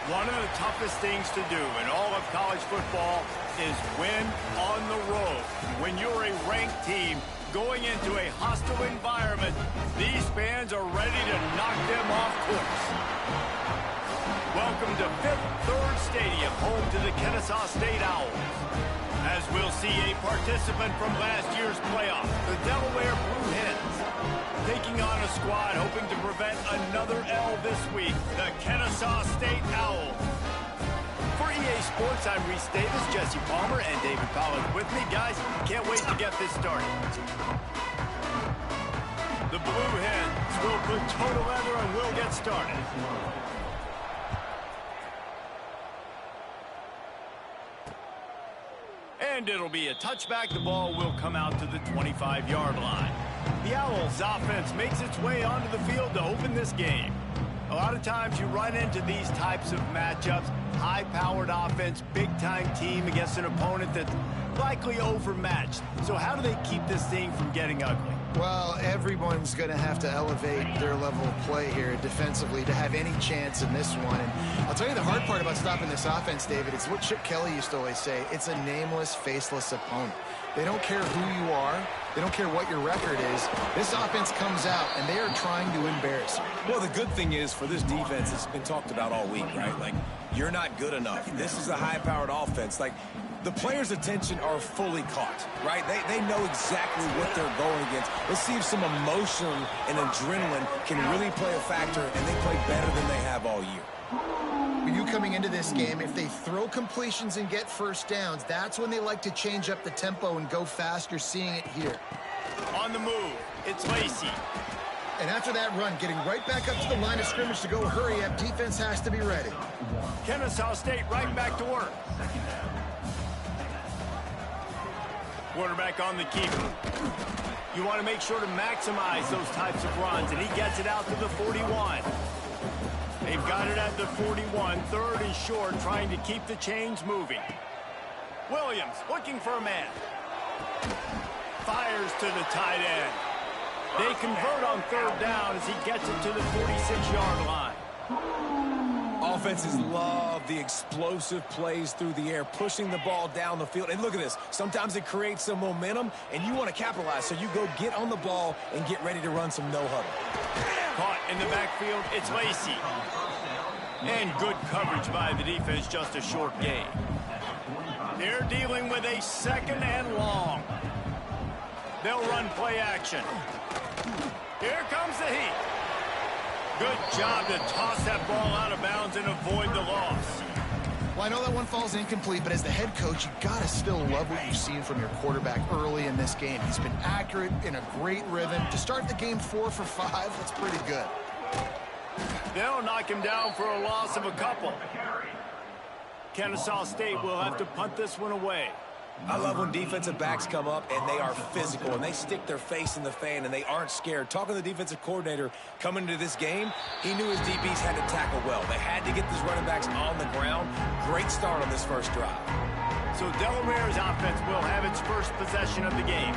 One of the toughest things to do in all of college football is win on the road. When you're a ranked team going into a hostile environment, these fans are ready to knock them off course. Welcome to Fifth Third Stadium, home to the Kennesaw State Owls. As we'll see a participant from last year's playoff, the Delaware Blue Hens, taking on a squad hoping to prevent another L this week, the Kennesaw State Owls. For EA Sports, I'm Reese Davis, Jesse Palmer, and David Pollard with me. Guys, can't wait to get this started. The Blue Hens will put toe to leather and we'll get started. And it'll be a touchback. The ball will come out to the 25-yard line. The Owls offense makes its way onto the field to open this game. A lot of times you run into these types of matchups, high-powered offense, big-time team against an opponent that's likely overmatched. So how do they keep this thing from getting ugly? Well, everyone's going to have to elevate their level of play here defensively to have any chance in this one. And I'll tell you the hard part about stopping this offense, David, it's what Chip Kelly used to always say. It's a nameless, faceless opponent. They don't care who you are. They don't care what your record is. This offense comes out, and they are trying to embarrass you. Well, the good thing is for this defense, it's been talked about all week, right? Like, you're not good enough. This is a high-powered offense. Like, the players' attention are fully caught, right? They know exactly what they're going against. Let's see if some emotion and adrenaline can really play a factor, and they play better than they have all year. For you coming into this game, if they throw completions and get first downs, that's when they like to change up the tempo and go fast. You're seeing it here. On the move, it's Lacey. And after that run, getting right back up to the line of scrimmage to go hurry up, defense has to be ready. Kennesaw State right back to work. Quarterback on the keeper. You want to make sure to maximize those types of runs, and he gets it out to the 41. They've got it at the 41, third and short, trying to keep the chains moving. Williams looking for a man. Fires to the tight end. They convert on third down as he gets it to the 46-yard line. Offenses love the explosive plays through the air, pushing the ball down the field. And look at this. Sometimes it creates some momentum, and you want to capitalize. So you go get on the ball and get ready to run some no-huddle. Caught in the backfield, it's Lacey. And good coverage by the defense, just a short gain. They're dealing with a second and long. They'll run play action. Here comes the heat. Good job to toss that ball out of bounds and avoid the loss. Well, I know that one falls incomplete, but as the head coach, you got to still love what you've seen from your quarterback early in this game. He's been accurate in a great rhythm. To start the game 4 for 5, that's pretty good. They'll knock him down for a loss of a couple. Kennesaw State will have to punt this one away. I love when defensive backs come up and they are physical and they stick their face in the fan and they aren't scared. Talking to the defensive coordinator coming into this game, he knew his DBs had to tackle well. They had to get these running backs on the ground. Great start on this first drive. So Delaware's offense will have its first possession of the game.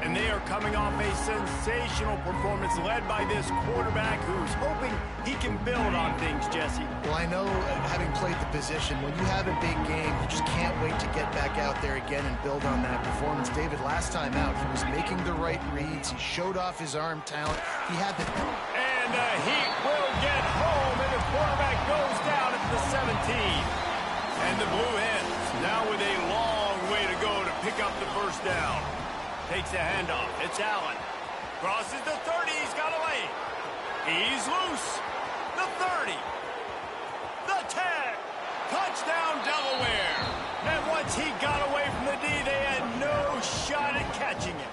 And they are coming off a sensational performance led by this quarterback who's hoping he can build on things, Jesse. Well, I know, having played the position, when you have a big game, you just can't wait to get back out there again and build on that performance. David, last time out, he was making the right reads. He showed off his arm talent. He had the... And the Heat will get home, and the quarterback goes down at the 17. And the Blue Hens now with a long way to go to pick up the first down. Takes a handoff. It's Allen. Crosses the 30. He's got a lane. He's loose. The 30. The 10. Touchdown, Delaware. And once he got away from the D, they had no shot at catching him.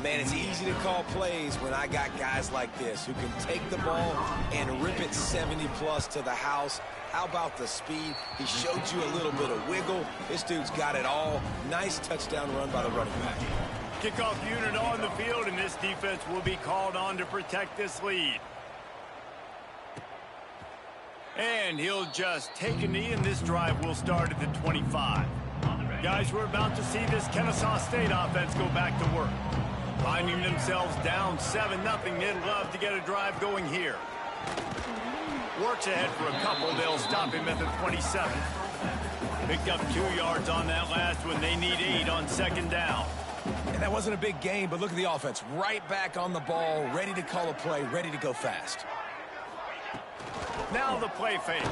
Man, it's easy to call plays when I got guys like this who can take the ball and rip it 70-plus to the house. How about the speed? He showed you a little bit of wiggle. This dude's got it all. Nice touchdown run by the running back. Kickoff unit on the field, and this defense will be called on to protect this lead. And he'll just take a knee, and this drive will start at the 25. Guys, we're about to see this Kennesaw State offense go back to work. Finding themselves down 7-0, they'd love to get a drive going here. Works ahead for a couple. They'll stop him at the 27. Picked up 2 yards on that last one. They need 8 on second down. And that wasn't a big gain, but look at the offense. Right back on the ball, ready to call a play, ready to go fast. Now the play fake.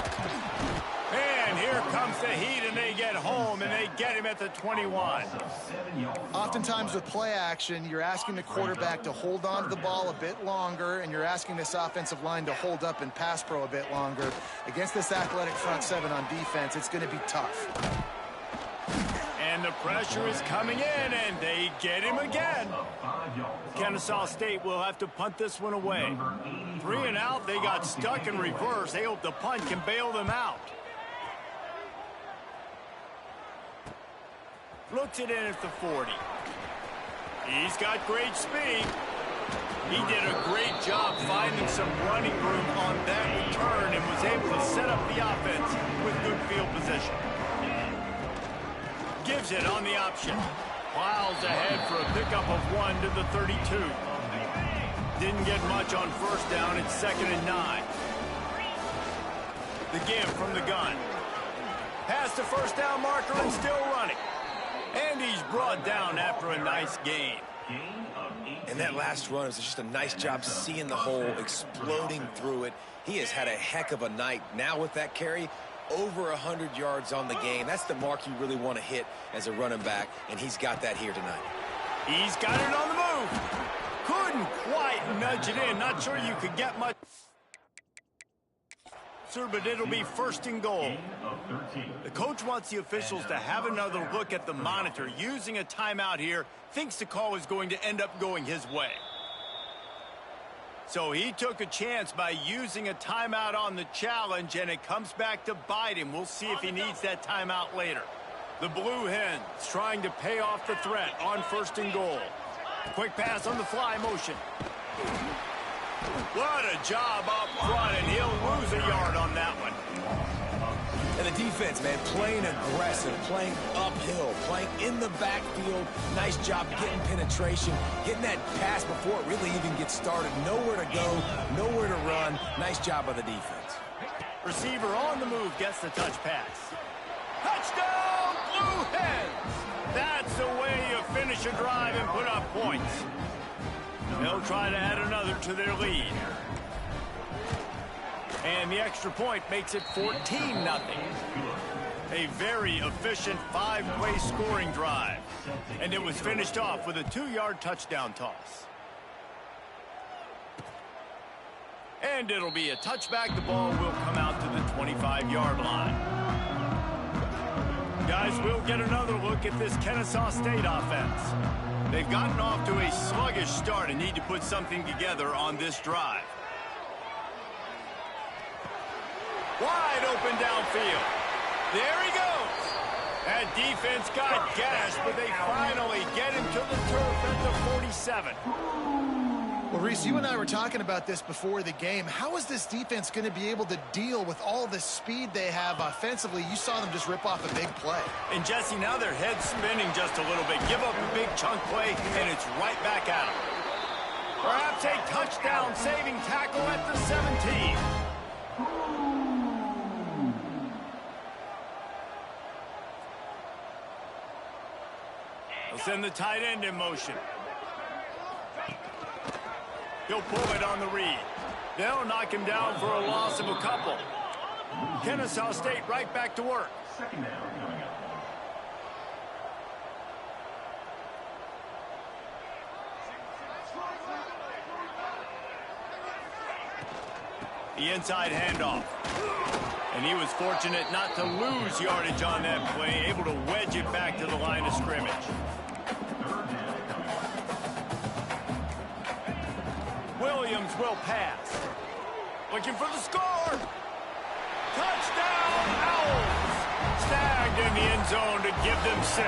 And here comes the Heat, and they get home, and they get him at the 21. Oftentimes with play action, you're asking the quarterback to hold on to the ball a bit longer, and you're asking this offensive line to hold up and pass pro a bit longer. Against this athletic front seven on defense, it's going to be tough. And the pressure is coming in, and they get him again. Kennesaw State will have to punt this one away. 3 and out, they got stuck in reverse. They hope the punt can bail them out. Looks it in at the 40. He's got great speed. He did a great job finding some running room on that return and was able to set up the offense with good field position. Gives it on the option. Plows ahead for a pickup of 1 to the 32. Didn't get much on first down. It's 2nd and 9. The give from the gun. Past the first down marker and still running. And he's brought down after a nice gain. And that last run is just a nice job seeing the hole, exploding through it. He has had a heck of a night. Now with that carry, over 100 yards on the game. That's the mark you really want to hit as a running back, and he's got that here tonight. He's got it on the move. Couldn't quite nudge it in. Not sure you could get much, but it'll be 1st and goal. The coach wants the officials to have another look at the monitor. Using a timeout here, thinks the call is going to end up going his way. So he took a chance by using a timeout on the challenge, and it comes back to bite him. We'll see if he needs that timeout later. The Blue Hens trying to pay off the threat on 1st and goal. Quick pass on the fly motion. What a job up front, and he'll lose a yard on that one. And the defense, man, playing aggressive, playing uphill, playing in the backfield. Nice job getting penetration, getting that pass before it really even gets started. Nowhere to go, nowhere to run. Nice job by the defense. Receiver on the move gets the touch pass. Touchdown, Blue Hens! That's the way you finish a drive and put up points. They'll try to add another to their lead. And the extra point makes it 14-0. A very efficient 5-play scoring drive. And it was finished off with a 2-yard touchdown toss. And it'll be a touchback. The ball will come out to the 25-yard line. Guys, we'll get another look at this Kennesaw State offense. They've gotten off to a sluggish start and need to put something together on this drive. Wide open downfield. There he goes. That defense got gashed, but they finally get him to the turf at the 47. Well, Reese, you and I were talking about this before the game. How is this defense going to be able to deal with all the speed they have offensively? You saw them just rip off a big play. And, Jesse, now their head's spinning just a little bit. Give up a big chunk play, and it's right back at them. Perhaps a touchdown-saving tackle at the 17. They'll send the tight end in motion. He'll pull it on the read. They'll knock him down for a loss of a couple. Kennesaw State right back to work. The inside handoff. And he was fortunate not to lose yardage on that play, able to wedge it back to the line of scrimmage. Williams will pass. Looking for the score. Touchdown, Owls. Snagged in the end zone to give them 6.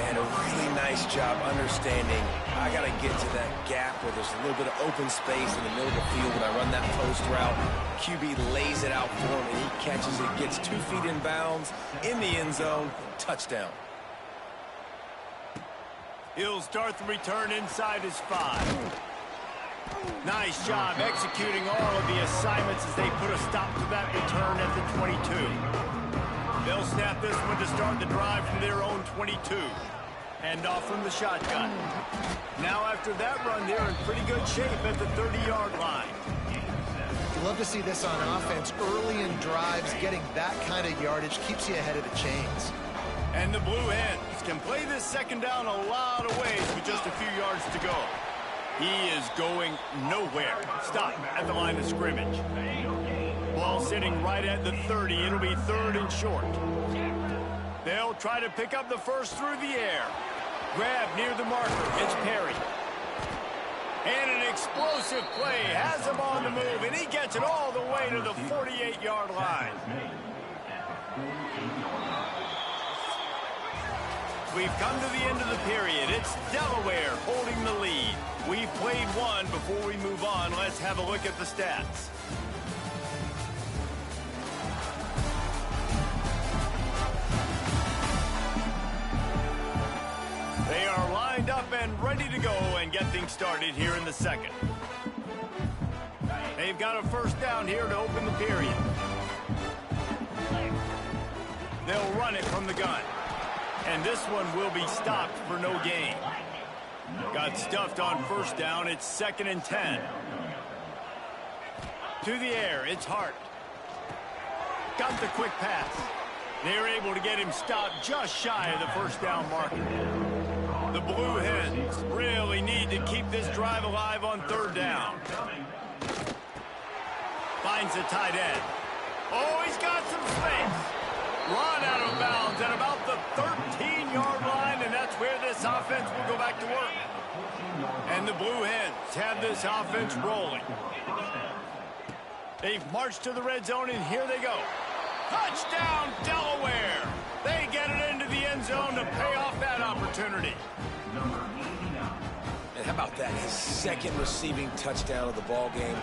And a really nice job understanding I got to get to that gap where there's a little bit of open space in the middle of the field when I run that post route. QB lays it out for him, and he catches it, gets 2 feet in bounds, in the end zone, touchdown. He'll start the return inside his 5. Nice job executing all of the assignments as they put a stop to that return at the 22. They'll snap this one to start the drive from their own 22. Hand off from the shotgun. Now after that run, they're in pretty good shape at the 30-yard line. You love to see this on offense. Early in drives, getting that kind of yardage keeps you ahead of the chains. And the Blue Hens can play this second down a lot of ways with just a few yards to go. He is going nowhere. Stop at the line of scrimmage. Ball sitting right at the 30. It'll be 3rd and short. They'll try to pick up the first through the air. Grab near the marker. It's Perry. And an explosive play has him on the move, and he gets it all the way to the 48-yard line. We've come to the end of the period. It's Delaware holding the lead. We've played one. Before we move on, let's have a look at the stats. They are lined up and ready to go and get things started here in the second. They've got a first down here to open the period. They'll run it from the gun. And this one will be stopped for no gain. Got stuffed on first down. It's 2nd and 10. To the air. It's Hart. Got the quick pass. They're able to get him stopped just shy of the first down marker. The Blue Hens really need to keep this drive alive on 3rd down. Finds the tight end. Oh, he's got some space. Run out of bounds at about the 13-yard line, and that's where this offense will go back to work. And the Blue Hens have this offense rolling. They've marched to the red zone, and here they go. Touchdown, Delaware! They get it into the end zone to pay off that opportunity. And how about that? His 2nd receiving touchdown of the ball game.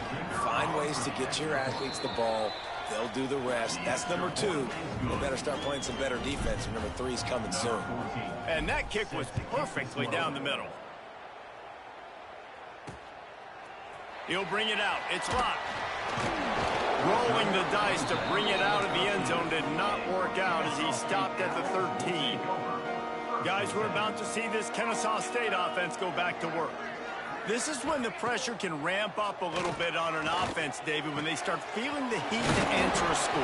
Find ways to get your athletes the ball. They'll do the rest. That's number 2. They better start playing some better defense. Number 3's coming soon. And that kick was perfectly down the middle. He'll bring it out. It's locked. Rolling the dice to bring it out of the end zone did not work out as he stopped at the 13. Guys, we're about to see this Kennesaw State offense go back to work. This is when the pressure can ramp up a little bit on an offense, David, when they start feeling the heat to answer a score.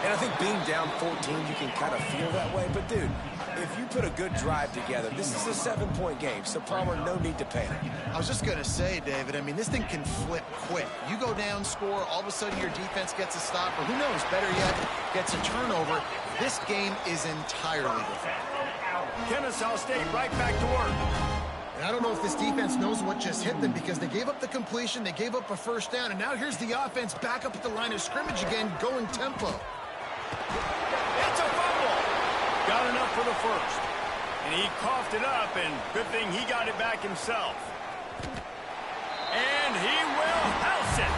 And I think being down 14, you can kind of feel that way. But, dude, if you put a good drive together, this is a 7-point game. So, Palmer, no need to panic. I was just going to say, David, I mean, this thing can flip quick. You go down, score, all of a sudden your defense gets a stop, or who knows, better yet, gets a turnover. This game is entirely different. Kennesaw State right back to work. And I don't know if this defense knows what just hit them because they gave up the completion, they gave up a first down, and now here's the offense back up at the line of scrimmage again, going tempo. It's a fumble. Got enough for the first. And he coughed it up, and good thing he got it back himself. And he will house it.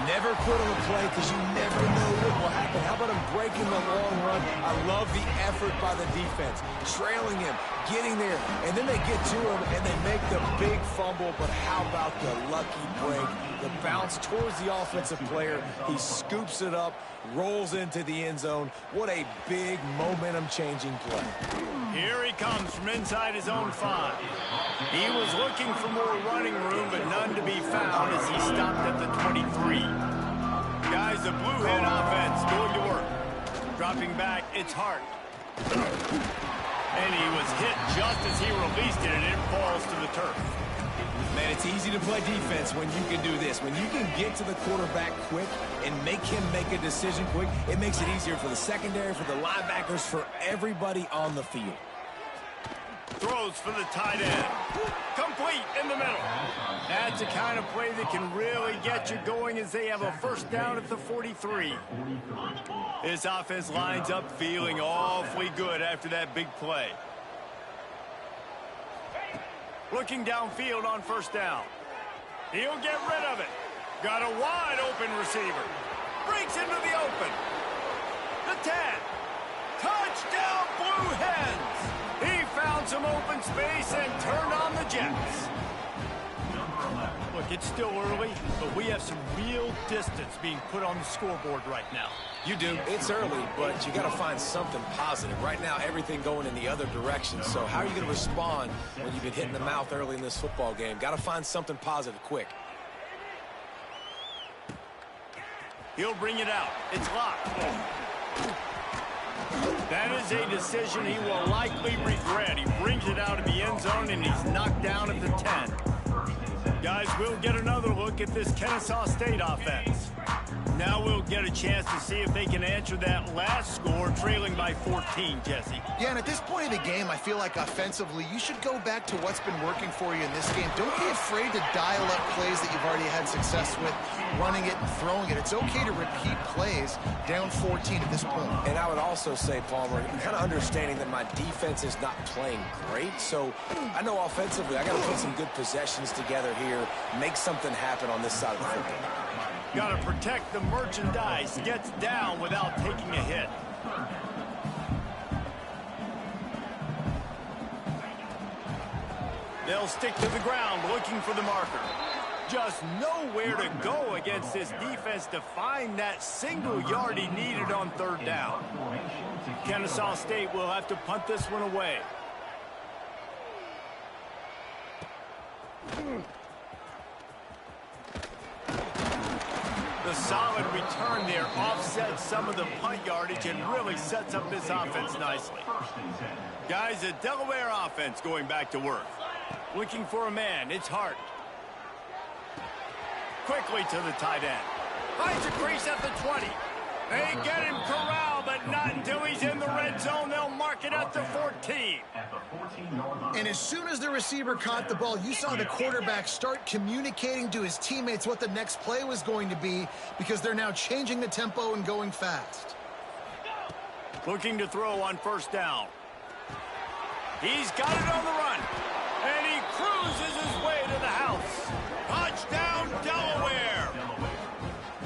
Never quit on a play because you never know what will happen. How about him breaking the long run? I love the effort by the defense. Trailing him, getting there, and then they get to him and they make the big fumble. But how about the lucky break? The bounce towards the offensive player. He scoops it up, rolls into the end zone. What a big momentum-changing play. Here he comes from inside his own 5. He was looking for more running room, but none to be found as he stopped at the 23. Guys, the Blue Hen offense going to work. Dropping back, it's Hart. And he was hit just as he released it, and it falls to the turf. Man, it's easy to play defense when you can do this. When you can get to the quarterback quick and make him make a decision quick, it makes it easier for the secondary, for the linebackers, for everybody on the field. Throws for the tight end. Complete in the middle. That's the kind of play that can really get you going as they have a first down at the 43. This offense lines up feeling awfully good after that big play. Looking downfield on first down. He'll get rid of it. Got a wide open receiver. Breaks into the open. The 10. Touchdown, Blue Hens. He found some open space and turned on the Jets. Look, it's still early, but we have some real distance being put on the scoreboard right now. You do. It's early, but you got to find something positive. Right now, everything going in the other direction. So how are you going to respond when you've been hit in the mouth early in this football game? Got to find something positive quick. He'll bring it out. It's locked. That is a decision he will likely regret. He brings it out of the end zone, and he's knocked down at the 10. Guys, we'll get another look at this Kennesaw State offense. Now we'll get a chance to see if they can answer that last score, trailing by 14, Jesse. Yeah, and at this point of the game, I feel like offensively, you should go back to what's been working for you in this game. Don't be afraid to dial up plays that you've already had success with, running it and throwing it. It's okay to repeat plays down 14 at this point. And I would also say, Palmer, kind of understanding that my defense is not playing great. So I know offensively, I got to put some good possessions together here, make something happen on this side of the football. Got to protect the merchandise. Gets down without taking a hit. They'll stick to the ground looking for the marker. Just nowhere to go against this defense to find that single yard he needed on third down. Kennesaw State will have to punt this one away. The solid return there offsets some of the punt yardage and really sets up this offense nicely. Guys, a Delaware offense going back to work. Looking for a man. It's Hart. Quickly to the tight end. Finds a crease at the 20. They get him corralled, but not until he's in the red zone. They'll mark it at the 14. And as soon as the receiver caught the ball, you saw the quarterback start communicating to his teammates what the next play was going to be, because they're now changing the tempo and going fast. Looking to throw on first down. He's got it on the run. And he cruises his way to the house. Touchdown, Delaware.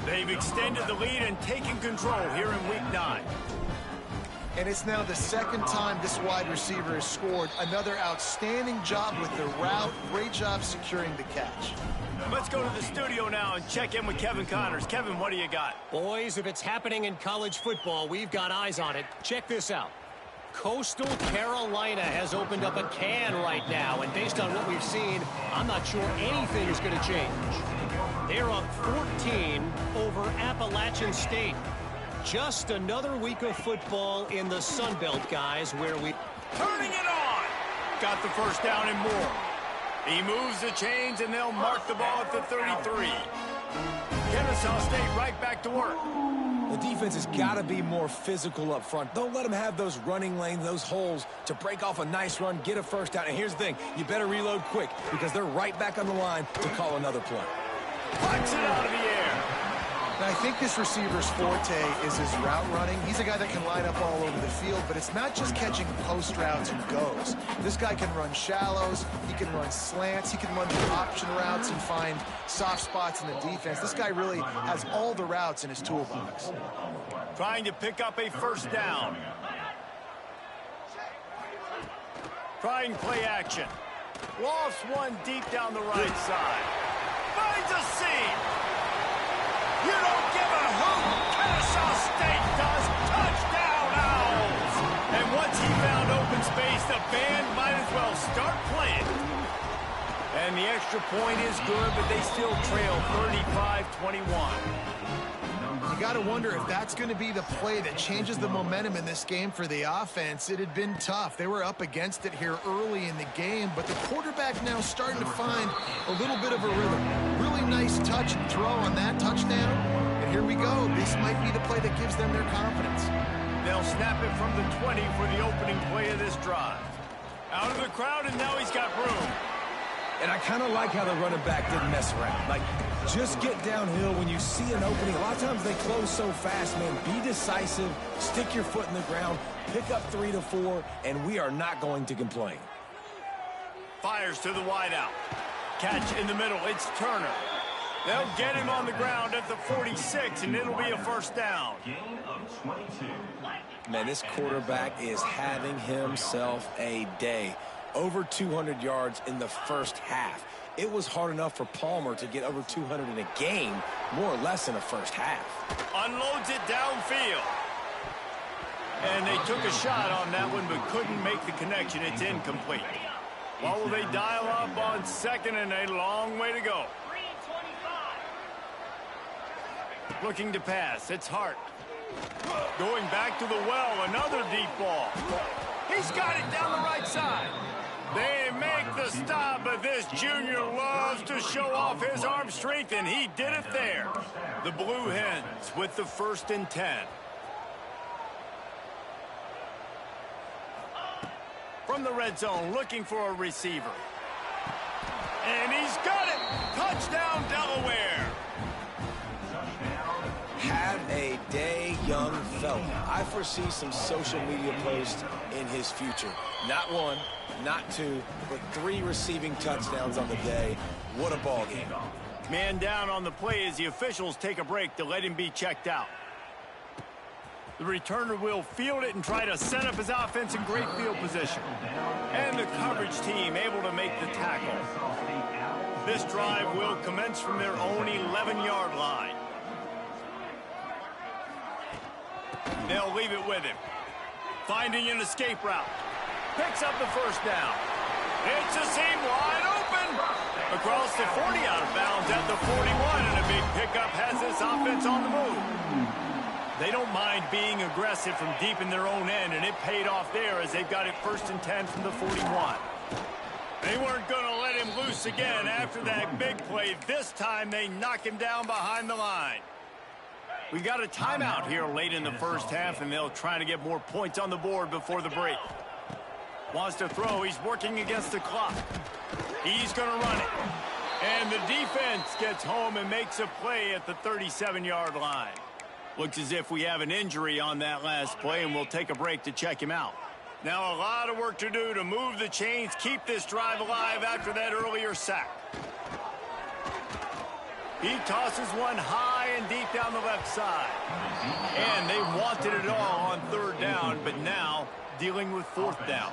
They've extended the lead and taken control here in Week 9. And it's now the second time this wide receiver has scored. Another outstanding job with the route. Great job securing the catch. Let's go to the studio now and check in with Kevin Connors. Kevin, what do you got? Boys, if it's happening in college football, we've got eyes on it. Check this out. Coastal Carolina has opened up a can right now, and based on what we've seen, I'm not sure anything is going to change. They're up 14 over Appalachian State. Just another week of football in the Sun Belt, guys, where we... Turning it on! Got the first down and more. He moves the chains, and they'll mark the ball at the 33. Kennesaw State right back to work. The defense has got to be more physical up front. Don't let them have those running lanes, those holes to break off a nice run, get a first down. And here's the thing, you better reload quick because they're right back on the line to call another play. Puts it out of the air. And I think this receiver's forte is his route running. He's a guy that can line up all over the field, but it's not just catching post routes and goes. This guy can run shallows, he can run slants, he can run the option routes and find soft spots in the defense. This guy really has all the routes in his toolbox. Trying to pick up a first down. Trying play action. Lost one deep down the right side. Finds a seam. You don't give a hoot. Kennesaw State does. Touchdown, Owls. And once he found open space, the band might as well start playing. And the extra point is good, but they still trail 35-21. You got to wonder if that's going to be the play that changes the momentum in this game for the offense. It had been tough. They were up against it here early in the game, but the quarterback now starting to find a little bit of a rhythm. Really nice touch and throw on that touchdown. And here we go. This might be the play that gives them their confidence. They'll snap it from the 20 for the opening play of this drive. Out of the crowd, and now he's got room. And I kind of like how the running back didn't mess around. Like, just get downhill when you see an opening. A lot of times they close so fast, man. Be decisive, stick your foot in the ground, pick up 3 to 4, and we are not going to complain. Fires to the wideout. Catch in the middle. It's Turner. They'll get him on the ground at the 46, and it'll be a first down. Man, this quarterback is having himself a day. Over 200 yards in the first half. It was hard enough for Palmer to get over 200 in a game, more or less in the first half. Unloads it downfield. And they took a shot on that one, but couldn't make the connection. It's incomplete. What will they dial up on second, and a long way to go? Looking to pass. It's Hart. Going back to the well. Another deep ball. He's got it down the right side. They make the stop, but this junior loves to show off his arm strength, and he did it there. The Blue Hens with the 1st and 10. From the red zone, looking for a receiver. And he's got it! Touchdown, Delaware! Have a day, young fella. I foresee some social media posts in his future. Not 1, not 2, but 3 receiving touchdowns on the day. What a ball game. Man down on the play as the officials take a break to let him be checked out. The returner will field it and try to set up his offense in great field position. And the coverage team able to make the tackle. This drive will commence from their own 11-yard line. They'll leave it with him. Finding an escape route. Picks up the 1st down. It's a seam wide open. Across the 40, out of bounds at the 41. And a big pickup has this offense on the move. They don't mind being aggressive from deep in their own end, and it paid off there as they've got it 1st and 10 from the 41. They weren't going to let him loose again after that big play. This time they knock him down behind the line. We got a timeout here late in the first half, and they'll try to get more points on the board before the break. Wants to throw. He's working against the clock. He's going to run it. And the defense gets home and makes a play at the 37-yard line. Looks as if we have an injury on that last play, and we'll take a break to check him out. Now a lot of work to do to move the chains, keep this drive alive after that earlier sack. He tosses one high and deep down the left side. And they wanted it all on 3rd down, but now dealing with 4th down.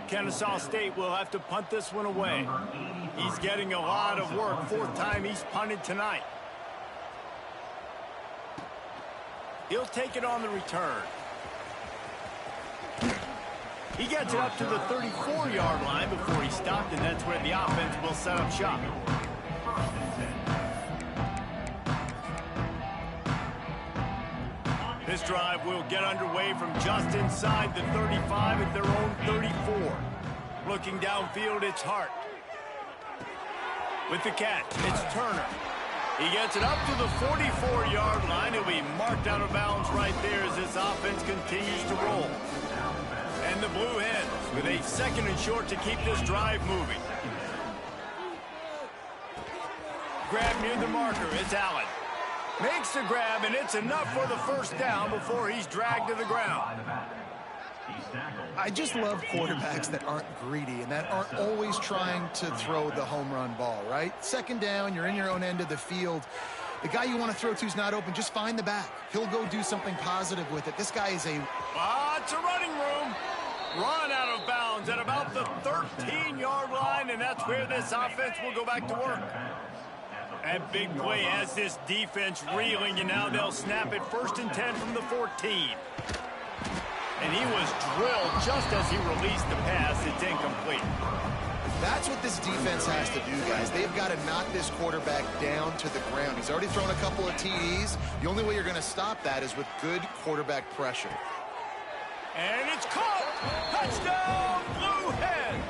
Kennesaw State will have to punt this one away. He's getting a lot of work. 4th time he's punted tonight. He'll take it on the return. He gets it up to the 34-yard line before he stopped, and that's where the offense will set up shop. This drive will get underway from just inside the 35 at their own 34. Looking downfield, it's Hart. With the catch, it's Turner. He gets it up to the 44-yard line. He'll be marked out of bounds right there as this offense continues to roll. And the Blue Hens with a 2nd and short to keep this drive moving. Grab near the marker. It's Allen. Makes the grab, and it's enough for the 1st down before he's dragged to the ground. I just love quarterbacks that aren't greedy and that aren't always trying to throw the home run ball, right? 2nd down, you're in your own end of the field. The guy you want to throw to is not open. Just find the back. He'll go do something positive with it. This guy is a... It's a running room. Run out of bounds at about the 13-yard line, and that's where this offense will go back to work. That big play has this defense reeling, and now they'll snap it 1st and 10 from the 14. And he was drilled just as he released the pass. It's incomplete. That's what this defense has to do, guys. They've got to knock this quarterback down to the ground. He's already thrown a couple of TDs. The only way you're going to stop that is with good quarterback pressure. And it's caught. Touchdown, Blue Hens.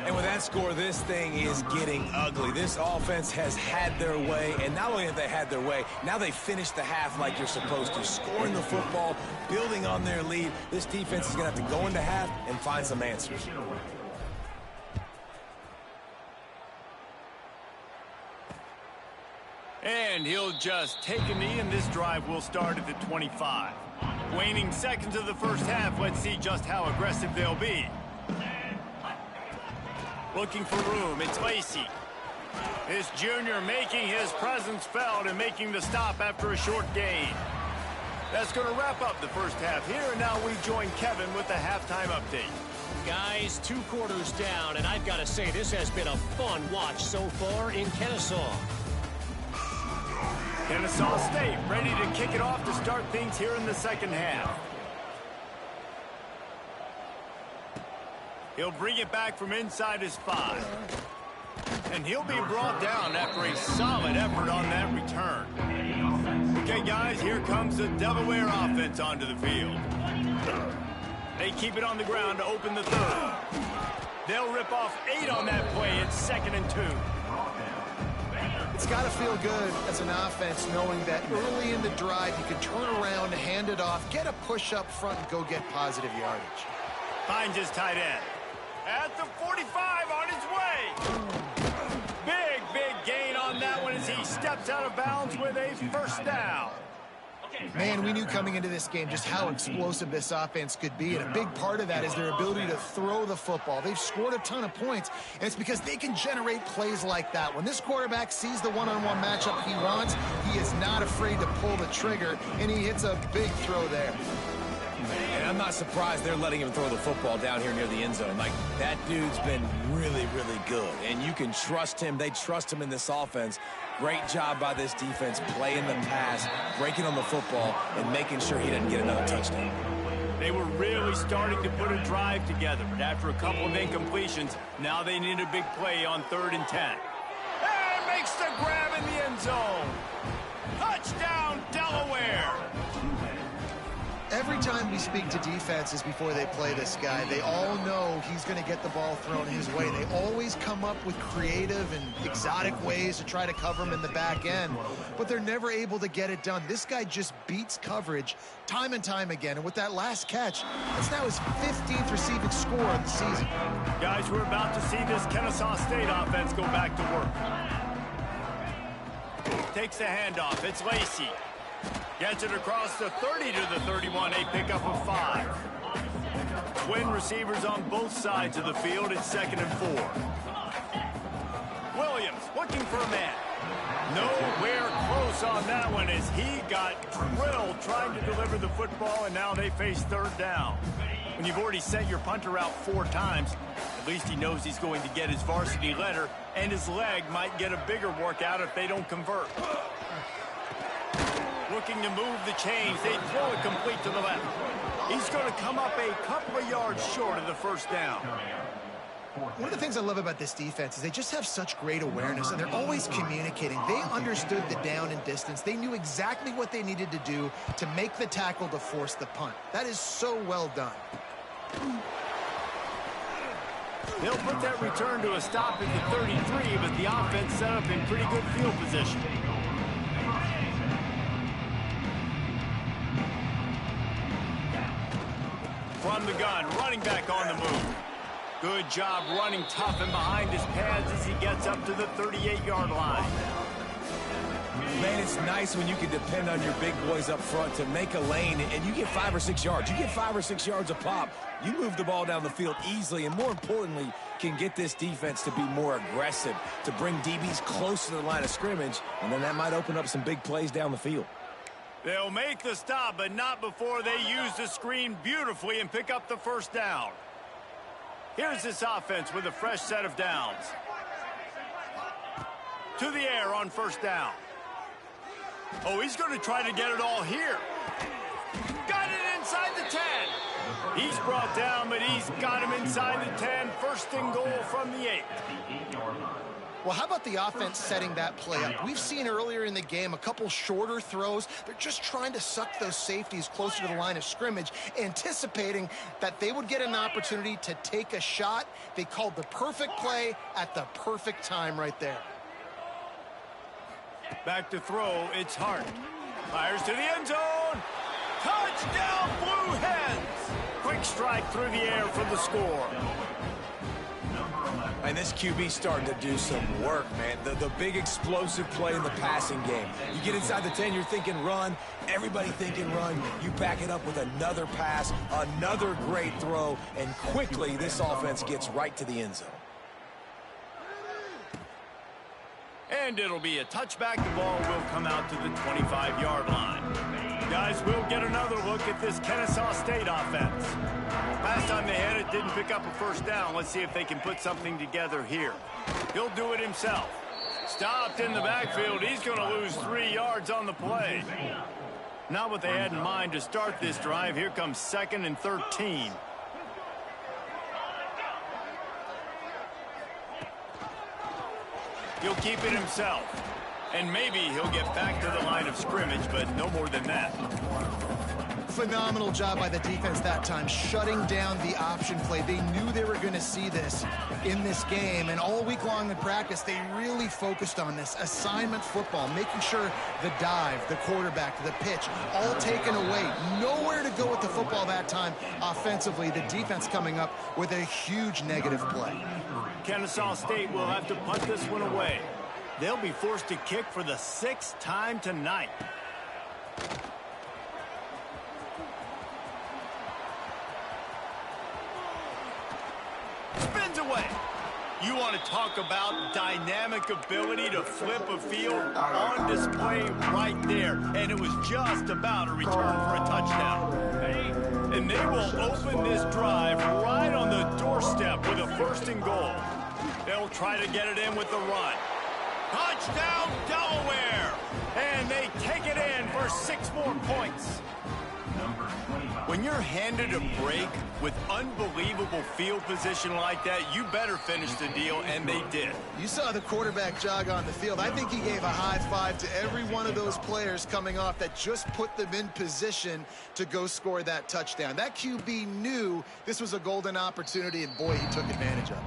And with that score, this thing is getting ugly. This offense has had their way, and not only have they had their way, now they finished the half like you're supposed to, scoring the football, building on their lead. This defense is going to have to go into half and find some answers. And he'll just take a knee, and this drive will start at the 25. Waning seconds of the first half. Let's see just how aggressive they'll be. Looking for room. It's Lacey. This junior making his presence felt and making the stop after a short gain. That's going to wrap up the first half here, and now we join Kevin with the halftime update. Guys, 2 quarters down, and I've got to say this has been a fun watch so far in Kennesaw. Kennesaw State ready to kick it off to start things here in the second half. He'll bring it back from inside his 5. And he'll be brought down after a solid effort on that return. Okay, guys, here comes the Delaware offense onto the field. They keep it on the ground to open the 3rd. They'll rip off 8 on that play. It's 2nd and 2. It's got to feel good as an offense knowing that early in the drive you can turn around, hand it off, get a push up front, and go get positive yardage. Finds his tight end. At the 45 on his way. Big gain on that one as he steps out of bounds with a first down. Man, we knew coming into this game just how explosive this offense could be, and a big part of that is their ability to throw the football. They've scored a ton of points, and it's because they can generate plays like that. When this quarterback sees the one-on-one matchup he wants, he is not afraid to pull the trigger, and he hits a big throw there. And I'm not surprised they're letting him throw the football down here near the end zone. Like, that dude's been really good, and you can trust him. They trust him in this offense. Great job by this defense playing the pass, breaking on the football, and making sure he doesn't get another touchdown. They were really starting to put a drive together, but after a couple of incompletions, now they need a big play on 3rd and 10. And makes the grab in the end zone. Touchdown, Delaware. Every time we speak to defenses before they play this guy, they all know he's going to get the ball thrown his way. They always come up with creative and exotic ways to try to cover him in the back end, but they're never able to get it done. This guy just beats coverage time and time again, and with that last catch, that's now his 15th receiving score of the season. Guys, we're about to see this Kennesaw State offense go back to work. Takes the handoff. It's Lacey. Gets it across the 30 to the 31, a pickup of 5. Twin receivers on both sides of the field. It's 2nd and 4. Williams looking for a man. Nowhere close on that one as he got drilled trying to deliver the football, and now they face 3rd down. When you've already sent your punter out 4 times, at least he knows he's going to get his varsity letter, and his leg might get a bigger workout if they don't convert. Looking to move the chains. They throw it complete to the left. He's going to come up a couple of yards short of the first down. One of the things I love about this defense is they just have such great awareness, and they're always communicating. They understood the down and distance. They knew exactly what they needed to do to make the tackle to force the punt. That is so well done. They'll put that return to a stop at the 33, but the offense set up in pretty good field position. From the gun, running back on the move. Good job running tough and behind his pads as he gets up to the 38-yard line. Man, it's nice when you can depend on your big boys up front to make a lane, and you get 5 or 6 yards. You get 5 or 6 yards a pop. You move the ball down the field easily, and more importantly, can get this defense to be more aggressive, to bring DBs close to the line of scrimmage, and then that might open up some big plays down the field. They'll make the stop, but not before they use the screen beautifully and pick up the first down. Here's this offense with a fresh set of downs. To the air on first down. Oh, he's going to try to get it all here. Got it inside the 10. He's brought down, but he's got him inside the 10. First and goal from the 8. Well, how about the offense setting that play up? We've seen earlier in the game a couple shorter throws. They're just trying to suck those safeties closer to the line of scrimmage, anticipating that they would get an opportunity to take a shot. They called the perfect play at the perfect time right there. Back to throw, it's Hart. Fires to the end zone. Touchdown, Blue Hens! Quick strike through the air for the score. And this QB's starting to do some work, man. The big explosive play in the passing game. You get inside the 10, you're thinking run. Everybody thinking run. You back it up with another pass, another great throw, and quickly this offense gets right to the end zone. And it'll be a touchback. The ball will come out to the 25-yard line. Guys, we'll get another look at this Kennesaw State offense. Last time they had it, didn't pick up a first down. Let's see if they can put something together here. He'll do it himself. Stopped in the backfield. He's going to lose 3 yards on the play. Not what they had in mind to start this drive. Here comes 2nd and 13. He'll keep it himself. And maybe he'll get back to the line of scrimmage, but no more than that. Phenomenal job by the defense that time, shutting down the option play. They knew they were going to see this in this game, and all week long in practice, they really focused on this assignment football, making sure the dive, the quarterback, the pitch, all taken away. Nowhere to go with the football that time offensively. The defense coming up with a huge negative play. Kennesaw State will have to punt this one away. They'll be forced to kick for the 6th time tonight. Spins away. You want to talk about dynamic ability to flip a field on display right there. And it was just about a return for a touchdown. And they will open this drive right on the doorstep with a 1st and goal. They'll try to get it in with the run. Touchdown, Delaware! And they take it in for 6 more points. When you're handed a break with unbelievable field position like that, you better finish the deal, and they did. You saw the quarterback jog on the field. I think he gave a high five to every one of those players coming off that just put them in position to go score that touchdown. That QB knew this was a golden opportunity, and boy, he took advantage of it.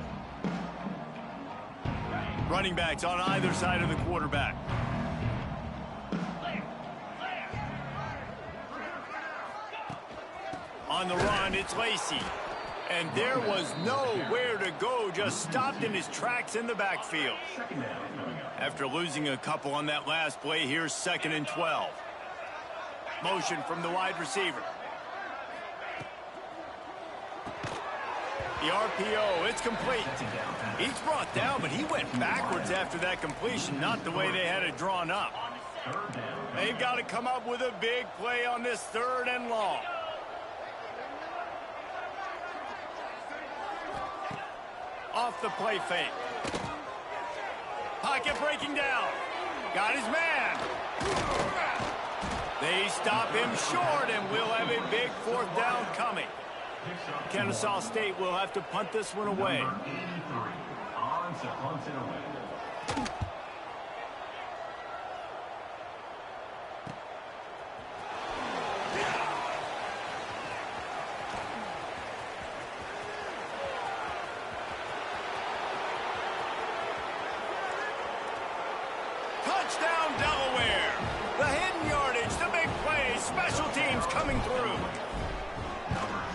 Running backs on either side of the quarterback. On the run, it's Lacey. And there was nowhere to go, just stopped in his tracks in the backfield. After losing a couple on that last play, here's 2nd and 12. Motion from the wide receiver. The RPO, it's complete. He's brought down, but he went backwards after that completion, not the way they had it drawn up. They've got to come up with a big play on this 3rd and long. Off the play fake. Pocket breaking down. Got his man. They stop him short, and we'll have a big 4th down coming. Kennesaw State will have to punt this one away. Touchdown, Delaware. The hidden yardage, the big play, special teams coming through.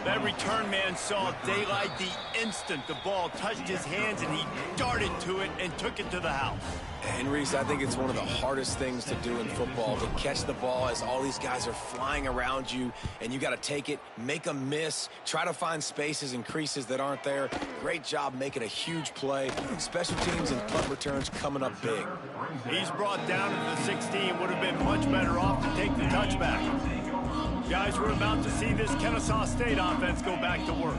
That return man saw daylight the instant the ball touched his hands, and he darted to it and took it to the house. And Reese, I think it's one of the hardest things to do in football, to catch the ball as all these guys are flying around you, and you got to take it, make a miss, try to find spaces and creases that aren't there. Great job making a huge play. Special teams and punt returns coming up big. He's brought down at the 16, would have been much better off to take the touchback. Guys, we're about to see this Kennesaw State offense go back to work.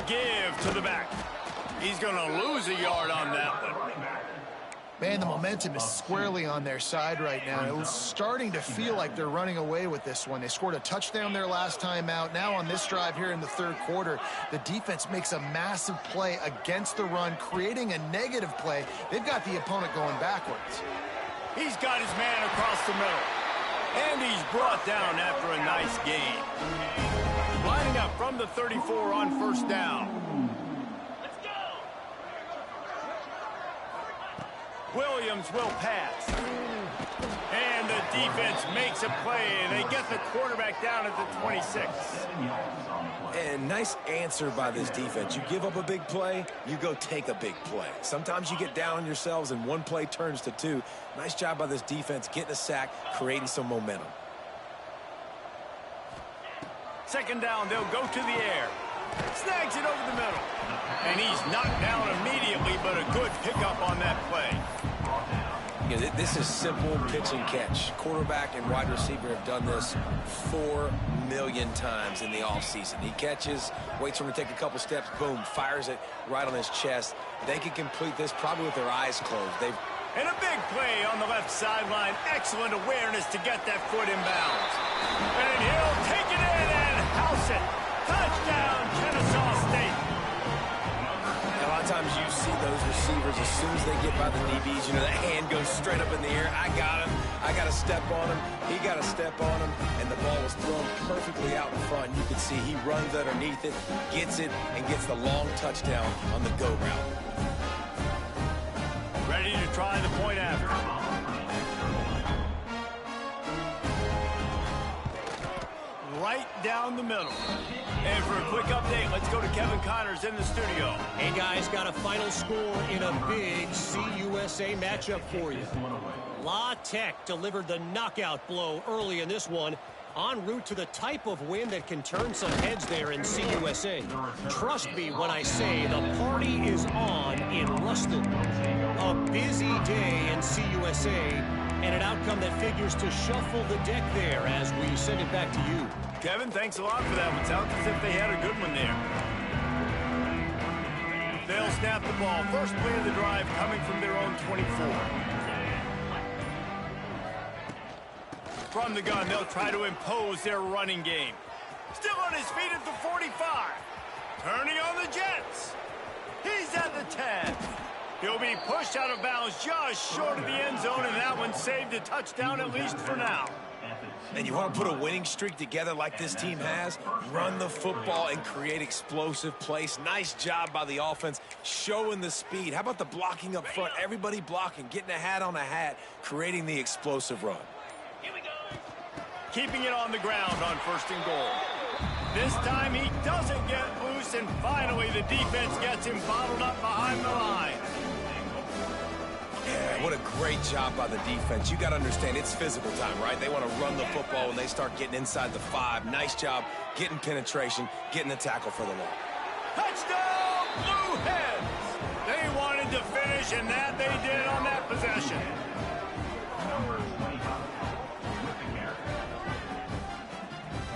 Give to the back. He's going to lose a yard on that one. Man, the momentum is squarely on their side right now. It was starting to feel like they're running away with this one. They scored a touchdown their last time out. Now on this drive here in the 3rd quarter, the defense makes a massive play against the run, creating a negative play. They've got the opponent going backwards. He's got his man across the middle. And he's brought down after a nice gain. Lining up from the 34 on 1st down. Let's go. Williams will pass. And the defense makes a play, and they get the quarterback down at the 26. And nice answer by this defense. You give up a big play, you go take a big play. Sometimes you get down on yourselves and one play turns to 2. Nice job by this defense getting a sack, creating some momentum. 2nd down, they'll go to the air. Snags it over the middle. And he's knocked down immediately, but a good pickup on that play. You know, this is simple pitch and catch. Quarterback and wide receiver have done this 4 million times in the offseason. He catches, waits for him to take a couple steps, boom, fires it right on his chest. They can complete this probably with their eyes closed. And a big play on the left sideline. Excellent awareness to get that foot in bounds. And he'll take it in and house it. Touchdown, Kennesaw State. A lot of times you see those receivers, as soon as they get by the DBs, you know, that hand goes straight up in the air. I got him. I got to step on him. He got to step on him. And the ball was thrown perfectly out in front. You can see he runs underneath it, gets it, and gets the long touchdown on the go route. Ready to try the point after. Right down the middle. And for a quick update, let's go to Kevin Connors in the studio. Hey, guys, got a final score in a big CUSA matchup for you. La Tech delivered the knockout blow early in this one, en route to the type of win that can turn some heads there in CUSA. Trust me when I say the party is on in Ruston. A busy day in CUSA, and an outcome that figures to shuffle the deck there as we send it back to you. Kevin, thanks a lot for that. It sounds as if they had a good one there. They'll snap the ball. First play of the drive coming from their own 24. From the gun, they'll try to impose their running game. Still on his feet at the 45. Turning on the Jets. He's at the 10. He'll be pushed out of bounds just short of the end zone, and that one saved a touchdown at least for now. And you want to put a winning streak together like this team has, run the football and create explosive plays. Nice job by the offense, showing the speed. How about the blocking up front? Everybody blocking, getting a hat on a hat, creating the explosive run. Keeping it on the ground on 1st and goal. This time he doesn't get loose, and finally the defense gets him bottled up behind the line. Yeah, what a great job by the defense. You got to understand, it's physical time, right? They want to run the football when they start getting inside the 5. Nice job getting penetration, getting the tackle for the loss. Touchdown, Blue Hens! They wanted to finish, and that they did on that possession.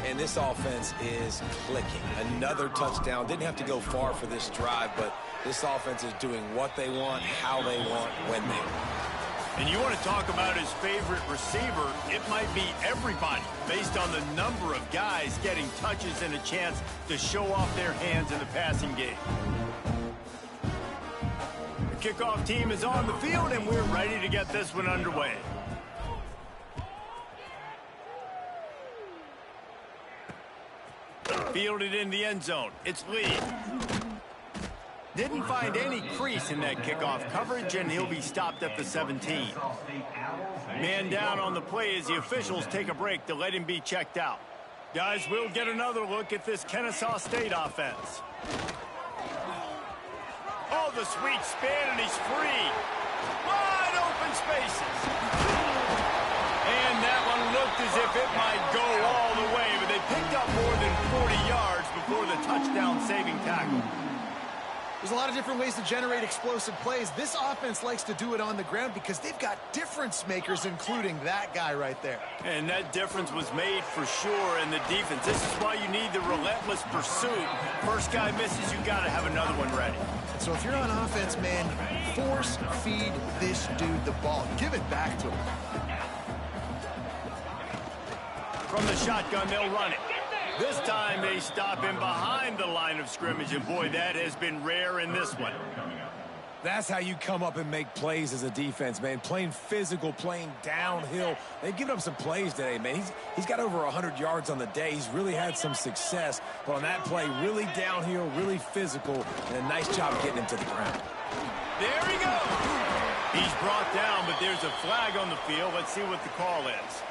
And this offense is clicking. Another touchdown. Didn't have to go far for this drive, but this offense is doing what they want, how they want, when they want. And you want to talk about his favorite receiver, it might be everybody, based on the number of guys getting touches and a chance to show off their hands in the passing game. The kickoff team is on the field, and we're ready to get this one underway. Fielded in the end zone. It's Lee. Didn't find any crease in that kickoff coverage, and he'll be stopped at the 17. Man down on the play as the officials take a break to let him be checked out. Guys, we'll get another look at this Kennesaw State offense. Oh, the sweet spin, and he's free. Wide open spaces. And that one looked as if it might go all the way, but they picked up more than 40 yards before the touchdown-saving tackle. There's a lot of different ways to generate explosive plays. This offense likes to do it on the ground because they've got difference makers, including that guy right there. And that difference was made for sure in the defense. This is why you need the relentless pursuit. First guy misses, you got to have another one ready. So if you're on offense, man, force feed this dude the ball. Give it back to him. From the shotgun, they'll run it. This time they stop him behind the line of scrimmage, and boy, that has been rare in this one. That's how you come up and make plays as a defense, man. Playing physical, playing downhill. They've given up some plays today, man. He's got over 100 yards on the day. He's really had some success. But on that play, really downhill, really physical, and a nice job getting him to the ground. There he goes. He's brought down, but there's a flag on the field. Let's see what the call is.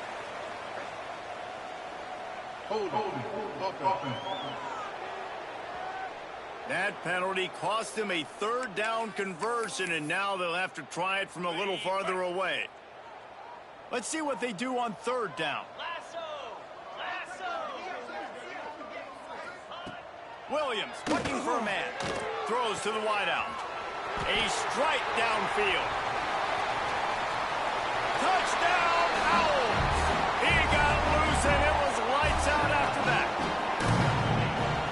That penalty cost him a 3rd down conversion, and now they'll have to try it from a little farther away. Let's see what they do on 3rd down. Williams looking for a man. Throws to the wideout. A strike downfield. Touchdown, Owls! He got loose, and it was lights out after that.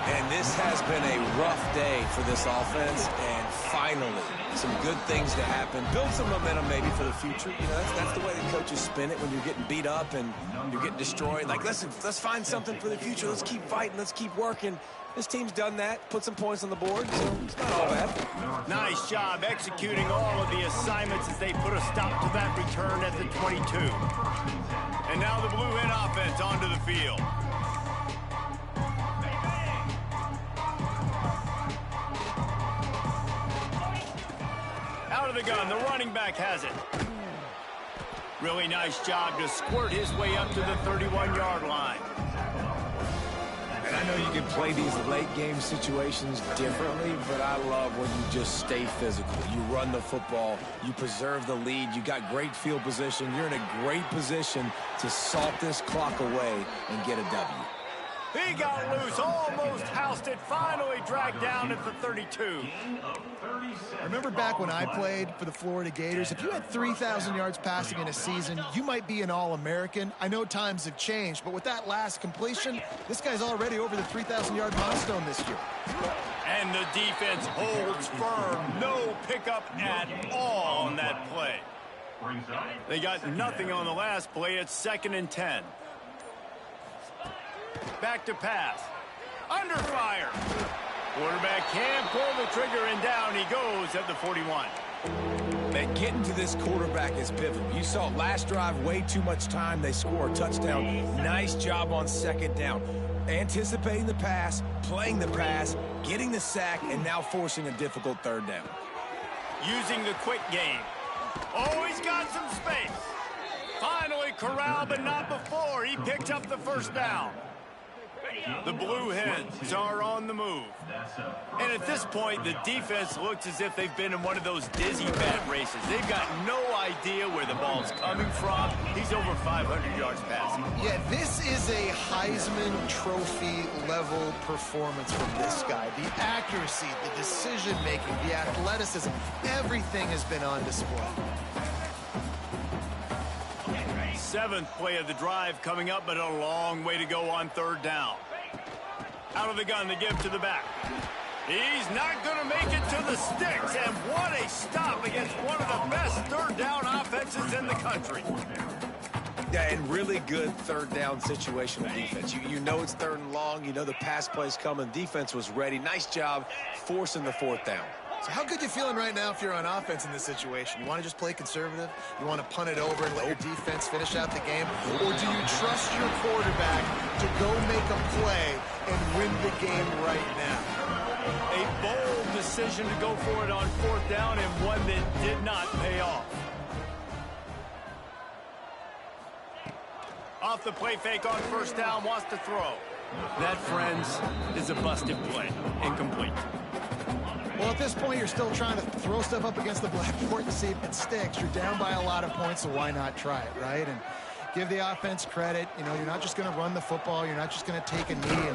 And this has been a rough day for this offense, and finally, some good things to happen. Build some momentum maybe for the future. You know, that's the way the coaches spin it when you're getting beat up and you're getting destroyed. Like, listen, let's find something for the future. Let's keep fighting. Let's keep working. This team's done that, put some points on the board, so it's not all bad. Nice job executing all of the assignments as they put a stop to that return at the 22. And now the Blue Hen offense onto the field. Out of the gun, the running back has it. Really nice job to squirt his way up to the 31-yard line. And I know you can play these late-game situations differently, but I love when you just stay physical. You run the football, you preserve the lead, you got great field position, you're in a great position to salt this clock away and get a W. He got loose, almost housed it, finally dragged down at the 32. I remember back when I played for the Florida Gators, if you had 3,000 yards passing in a season, you might be an All-American. I know times have changed, but with that last completion, this guy's already over the 3,000-yard milestone this year. And the defense holds firm. No pickup at all on that play. They got nothing on the last play. It's 2nd and 10. Back to pass. Under fire. Quarterback can't pull the trigger, and down he goes at the 41. Man, getting to this quarterback is pivotal. You saw last drive, way too much time. They score a touchdown. Nice job on 2nd down. Anticipating the pass, playing the pass, getting the sack, and now forcing a difficult 3rd down. Using the quick game. Oh, he's got some space. Finally corralled, but not before. He picked up the 1st down. The Blue Hens are on the move. And at this point, the defense looks as if they've been in one of those dizzy bat races. They've got no idea where the ball's coming from. He's over 500 yards passing. Yeah, this is a Heisman Trophy level performance from this guy. The accuracy, the decision-making, the athleticism, everything has been on display. 7th play of the drive coming up, but a long way to go on 3rd down. Out of the gun, the give to the back. He's not going to make it to the sticks, and what a stop against one of the best 3rd down offenses in the country. Yeah, and really good 3rd down situational defense. You know it's 3rd and long. You know the pass play's coming. Defense was ready. Nice job forcing the 4th down. So how good you feeling right now if you're on offense in this situation? You want to just play conservative? You want to punt it over and let your defense finish out the game? Or do you trust your quarterback to go make a play and win the game right now? A bold decision to go for it on 4th down, and one that did not pay off. Off the play fake on 1st down, wants to throw. That, friends, is a busted play. Incomplete. Well, at this point, you're still trying to throw stuff up against the blackboard and see if it sticks. You're down by a lot of points, so why not try it, right? And give the offense credit. You know, you're not just going to run the football. You're not just going to take a knee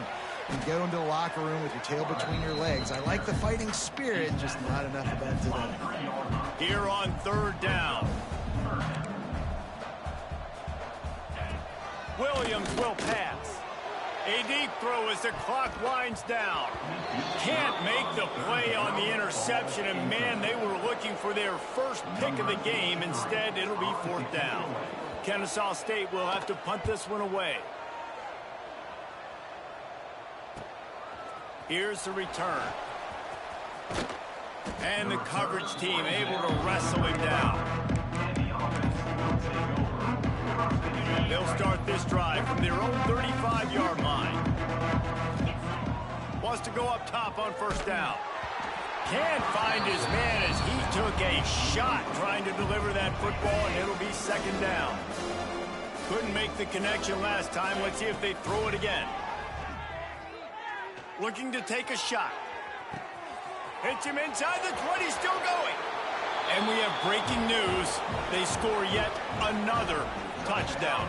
and go into the locker room with your tail between your legs. I like the fighting spirit, just not enough of that today. Here on 3rd down. Williams will pass. A deep throw as the clock winds down. Can't make the play on the interception, and man, they were looking for their first pick of the game. Instead, it'll be 4th down. Kennesaw State will have to punt this one away. Here's the return. And the coverage team able to wrestle him down. They'll start this drive from their own 35-yard line. Wants to go up top on 1st down. Can't find his man as he took a shot trying to deliver that football, and it'll be 2nd down. Couldn't make the connection last time. Let's see if they throw it again. Looking to take a shot. Hits him inside the 20, still going. And we have breaking news. They score yet another touchdown.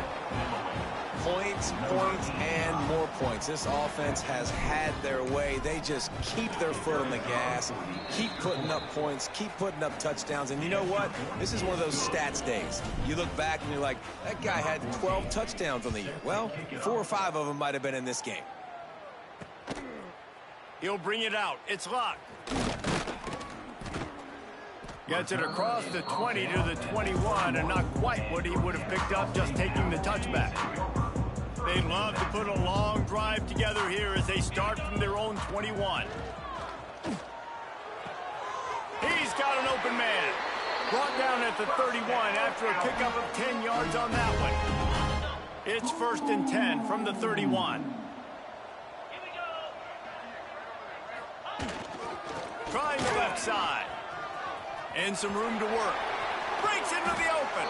points, points, and more points. This offense has had their way. They just keep their foot on the gas, keep putting up points, keep putting up touchdowns. And you know what? This is one of those stats days. You look back and you're like, that guy had 12 touchdowns on the year. Well, 4 or 5 of them might have been in this game. He'll bring it out. It's locked. Gets it across the 20 to the 21, and not quite what he would have picked up just taking the touchback. They'd love to put a long drive together here as they start from their own 21. He's got an open man. Brought down at the 31 after a pickup of 10 yards on that one. It's 1st and 10 from the 31. Trying the left side. And some room to work. Breaks into the open.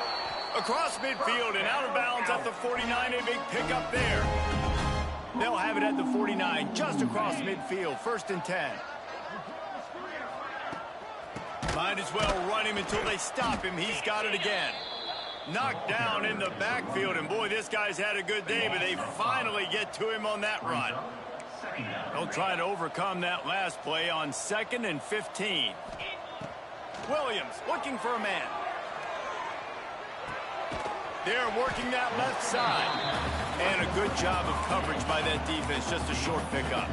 Across midfield and out of bounds at the 49. A big pickup there. They'll have it at the 49, just across midfield. 1st and 10. Might as well run him until they stop him. He's got it again. Knocked down in the backfield. And boy, this guy's had a good day, but they finally get to him on that run. They'll try to overcome that last play on 2nd and 15. Williams looking for a man. They're working that left side. And a good job of coverage by that defense. Just a short pickup.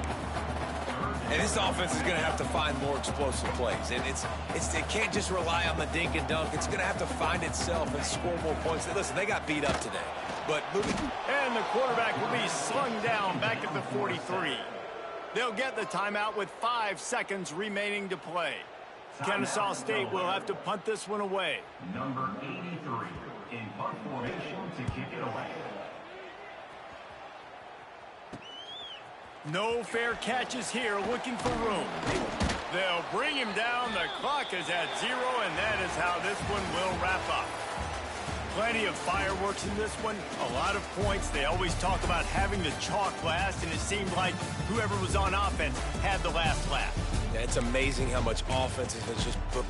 And this offense is going to have to find more explosive plays. And it can't just rely on the dink and dunk. It's going to have to find itself and score more points. Listen, they got beat up today. But moving. And the quarterback will be slung down back at the 43. They'll get the timeout with 5 seconds remaining to play. Kennesaw State will have to punt this one away. Number 83 in punt formation to kick it away. No fair catches here, looking for room. They'll bring him down. The clock is at 0, and that is how this one will wrap up. Plenty of fireworks in this one, a lot of points. They always talk about having the chalk last, and it seemed like whoever was on offense had the last laugh. Yeah, it's amazing how much offense has just put